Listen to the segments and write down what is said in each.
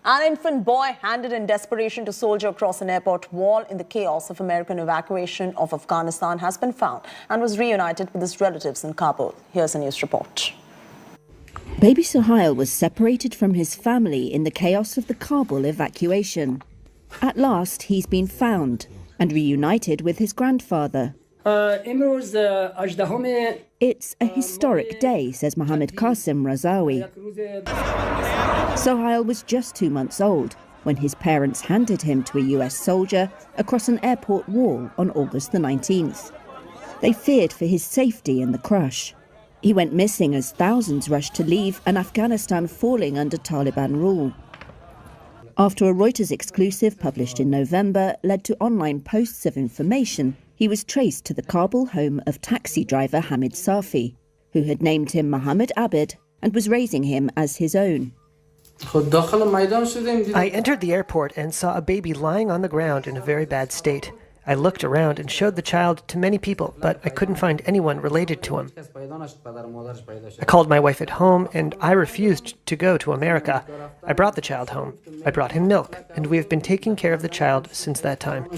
An infant boy handed in desperation to soldier across an airport wall in the chaos of American evacuation of Afghanistan has been found and was reunited with his relatives in Kabul. Here's a news report. Baby Sohail was separated from his family in the chaos of the Kabul evacuation. At last, he's been found and reunited with his grandfather. It's a historic day, says Mohammad Quasem Razavi. Sohail was just 2 months old when his parents handed him to a US soldier across an airport wall on August the 19th. They feared for his safety in the crush. He went missing as thousands rushed to leave an Afghanistan falling under Taliban rule. After a Reuters exclusive published in November led to online posts of information, he was traced to the Kabul home of taxi driver Hamid Safi, who had named him Mohammed Amed and was raising him as his own. I entered the airport and saw a baby lying on the ground in a very bad state. I looked around and showed the child to many people, but I couldn't find anyone related to him. I called my wife at home, and I refused to go to America. I brought the child home. I brought him milk, and we have been taking care of the child since that time.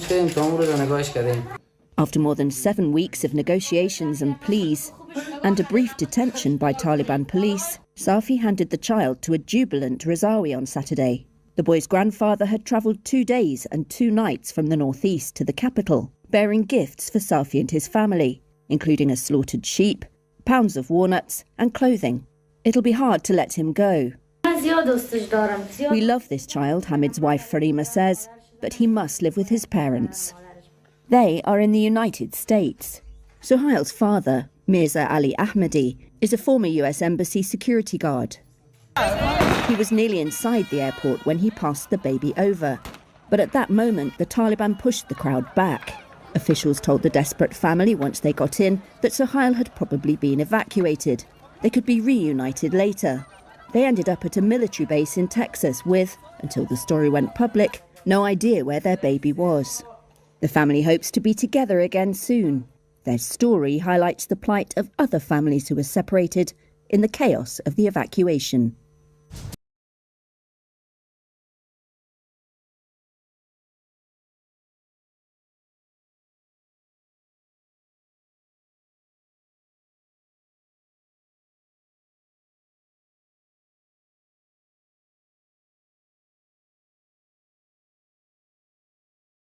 After more than 7 weeks of negotiations and pleas, and a brief detention by Taliban police, Safi handed the child to a jubilant Razavi on Saturday. The boy's grandfather had travelled 2 days and 2 nights from the northeast to the capital, bearing gifts for Safi and his family, including a slaughtered sheep, pounds of walnuts and clothing. It'll be hard to let him go. We love this child, Hamid's wife Farima says, but he must live with his parents. They are in the United States. Sohail's father, Mirza Ali Ahmadi, is a former US Embassy security guard. He was nearly inside the airport when he passed the baby over. But at that moment, the Taliban pushed the crowd back. Officials told the desperate family once they got in that Sohail had probably been evacuated. They could be reunited later. They ended up at a military base in Texas with, until the story went public, no idea where their baby was. The family hopes to be together again soon. Their story highlights the plight of other families who were separated in the chaos of the evacuation.